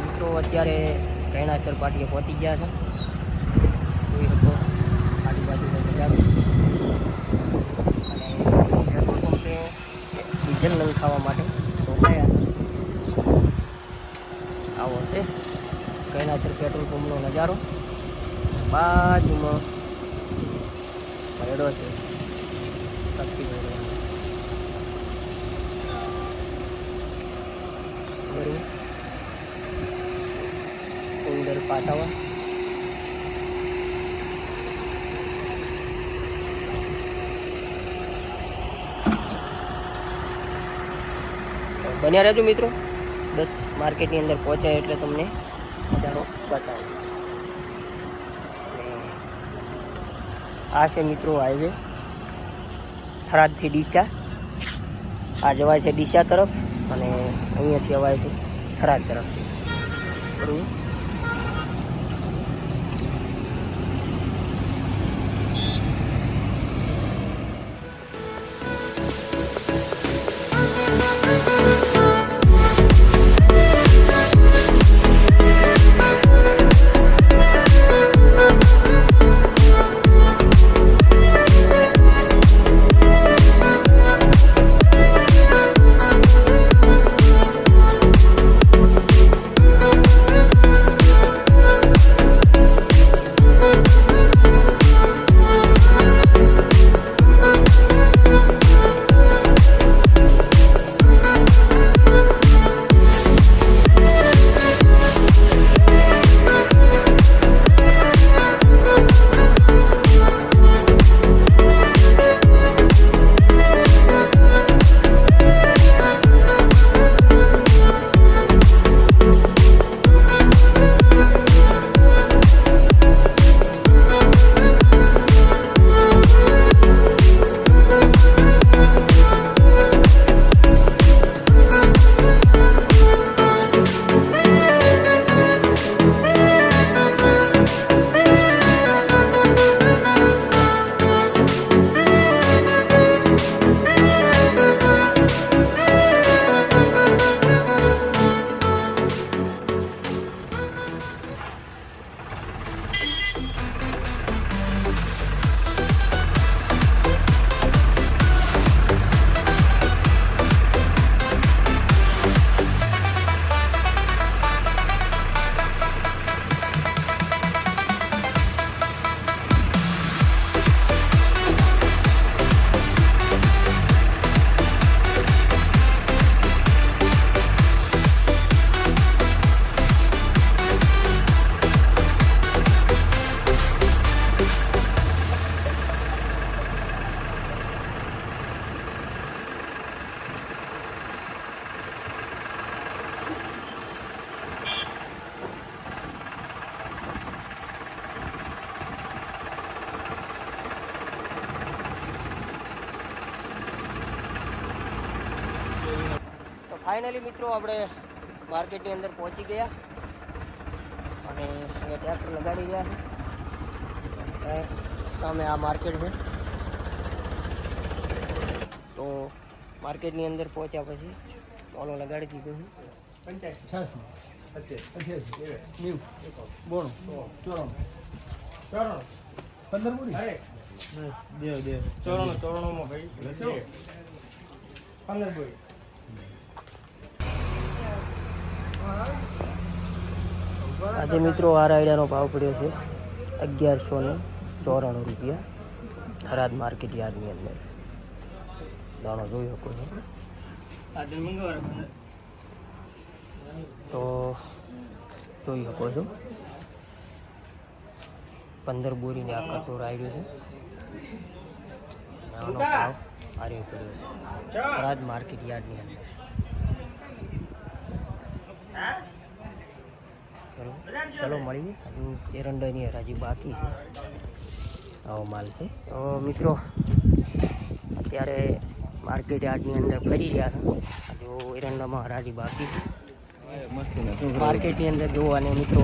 મિત્રો અત્યારે રેણાસર પાટીએ પહોંચી ગયા છે. જોઈ શકો આજુબાજુનો નજારો. અને પેટ્રોલ પંપે ડીઝલ નંખાવા માટે રોકાયા. આવો છે રેણાસર પેટ્રોલ પંપનો નજારો. બાજુમાં મેળો છે, શક્તિ મેળો. સુંદર પાટાવા. બન્યા રહેજો મિત્રો, બસ માર્કેટની અંદર પહોંચાય એટલે તમને નજારો બતાવો. આ છે મિત્રો હાઈવે, થરાદથી ડીસા. આ જવાય છે ડીસા તરફ અને અહીંયાથી અવાય છે થરાદ તરફથી. બરાબર. ફાઇનલી મિત્રો આપણે માર્કેટની અંદર પહોંચી ગયા અને અહીંયા ટ્રેક્ટર લગાડી ગયા છે. સામે આ માર્કેટ છે. તો માર્કેટની અંદર પહોંચ્યા પછી ઓલો લગાડી દીધું છે. 85 88 92 94 15 પૂરી દે 94 માં ભાઈ 15 પૂરી. આજે મિત્રો આ રાયડાનો ભાવ પડ્યો છે 1194 રૂપિયા થરાદ માર્કેટ યાર્ડની અંદર. દાણો જોઈ શકો છો. તો જોઈ શકો છો 15 બોરીને આ કટોર આવ્યો છે. આનો ભાવ આર્યો પડ્યો છે થરાદ માર્કેટ યાર્ડની અંદર. ચલો મળીએ. એરંડાની હરાજી બાકી છે. આવો માલ છે. તો મિત્રો અત્યારે માર્કેટ યાર્ડની અંદર ફરી રહ્યા છે. જો એરંડામાં હરાજી બાકી છે માર્કેટની અંદર. જો અને મિત્રો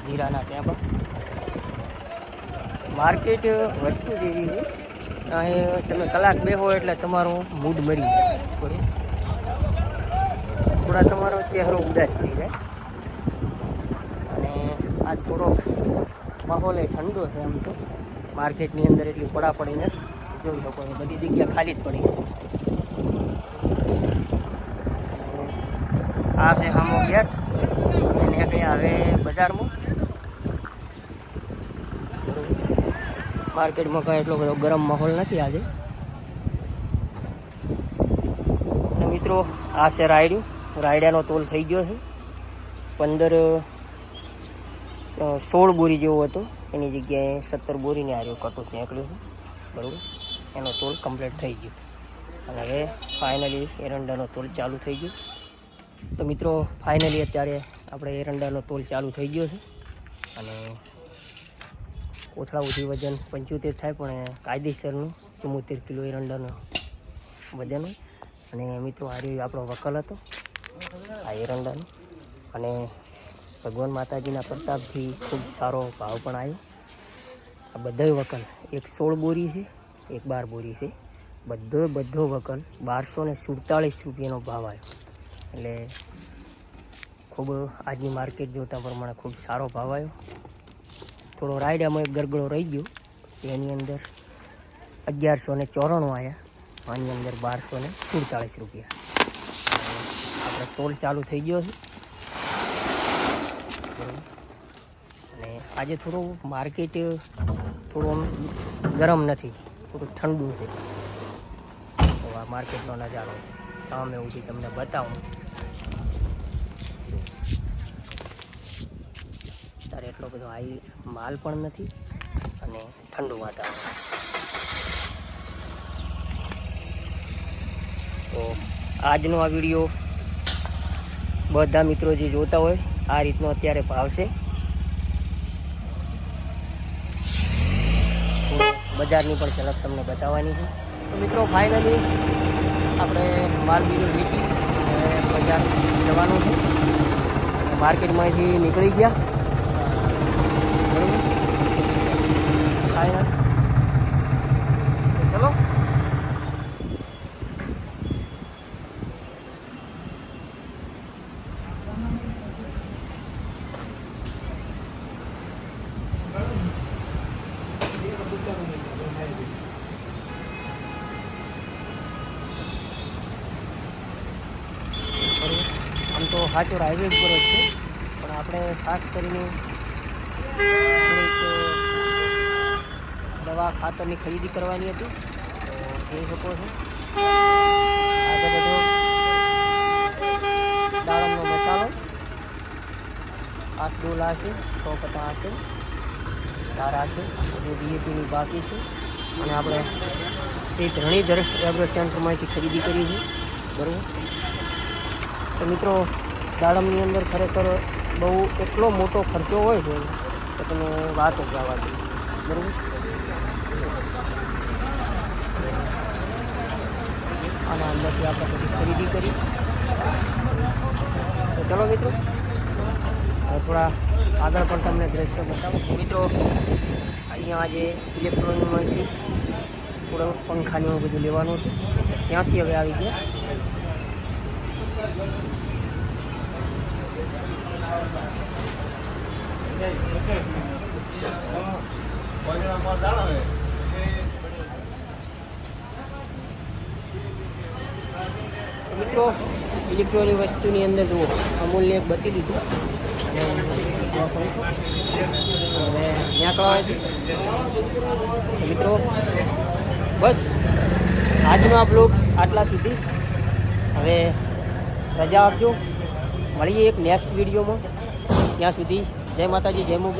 જીરાના ટેબા માર્કેટ વસ્તુ જેવી છે અહીં તમે કલાક બેહો એટલે તમારો મૂડ મરી જાય, બરાબર. થોડા તમારો ચહેરો ઉદાસ થઈ જાય. અને આ થોડો માહોલ એ ઠંડો છે. આમ તો માર્કેટની અંદર એટલી પડાપડી નથી, જોઈ શકો છો બધી જગ્યા ખાલી જ પડી. આ છે સામો ગેટ અને ગયા હવે બજારમાં. માર્કેટમાં કંઈ એટલો બધો ગરમ માહોલ નથી આજે. અને મિત્રો આ છે રાયડું. રાયડાનો તોલ થઈ ગયો છે 16 બોરી જેવો હતો, એની જગ્યાએ 17 બોરીને આ રહ્યું કટું નીકળ્યું છે, બરાબર. એનો તોલ કમ્પ્લીટ થઈ ગયો અને હવે ફાઇનલી એરંડાનો તોલ ચાલુ થઈ ગયો. તો મિત્રો ફાઇનલી અત્યારે આપણે એરંડાનો તોલ ચાલુ થઈ ગયો છે. અને કોથળાઓથી વજન 75 થાય, પણ કાયદેસરનું 74 કિલો એરંડાનું વજન હોય. અને મિત્રો આ રહ્યો આપણો વકલ હતો આ એરંડાનો. અને ભગવાન માતાજીના પ્રતાપથી ખૂબ સારો ભાવ પણ આવ્યો. આ બધા વકલ એક 16 બોરી છે, એક 12 બોરી છે. બધો વકલ 1247 રૂપિયાનો ભાવ આવ્યો. એટલે ખૂબ આજની માર્કેટ જોતા પ્રમાણે ખૂબ સારો ભાવ આવ્યો. થોડો રાયડામાં એક ગરગડો રહી ગયો, એની અંદર 1194 આવ્યા, આની અંદર 1247 રૂપિયા. આપણે તોલ ચાલુ થઈ ગયો છે. અને આજે થોડું માર્કેટ થોડું ગરમ નથી, થોડું ઠંડુ છે. તો આ માર્કેટનો નજારો સામે ઉઠી તમને બતાવું. ત્યારે એટલો બધો હાઈ માલ પણ નથી અને ઠંડુ વાતાવરણ. તો આજનો આ વિડીયો બધા મિત્રો જે જોતા હોય આ રીતનો અત્યારે ભાવ છે. બજારની પણ ઝલક તમને બતાવવાની છે. તો મિત્રો ફાઇનલી આપણે માલ બીજો વેચી બજાર જવાનું છે. માર્કેટમાંથી નીકળી ગયા, બરાબર. ફાઇનલ ચલો. આમ તો સાચો હાઈવે ઉપર જ છે, પણ આપણે ખાસ કરીને દવા ખાતરની ખરીદી કરવાની હતી. તો જોઈ શકો છો આજે બધો દાડમનો મસાલો 8 ડોલા છે, 150 છે, 12 છે, બધું DAPની બાકી છે. અને આપણે એક રણીધર એગ્રો સેન્ટરમાંથી ખરીદી કરી છે, બરાબર. તો મિત્રો દાડમની અંદર ખરેખર બહુ એટલો મોટો ખર્ચો હોય છે કે તમે વાત જ જવા દો, બરાબર. અને અંદરથી આપણે બધી ખરીદી કરી. તો ચલો મિત્રો થોડા આગળ પણ તમને દ્રશ્ય બતાવું. મિત્રો અહીંયા આજે ઇલેક્ટ્રોનિકમાંથી થોડું પંખાનું બધું લેવાનું હતું, ત્યાંથી હવે આવી ગયા. મિત્રો ઇલેક્ટ્રોનિક વસ્તુની અંદર જુઓ અમૂલ્ય એક બતી દીધું અને હવે નીકળવા છે. મિત્રો બસ આજનો આ બ્લોગ આટલા સુધી. હવે રજા આપજો, મળીએ એક નેક્સ્ટ વિડીયોમાં. ત્યાં સુધી જય માતાજી, જય મુગલ.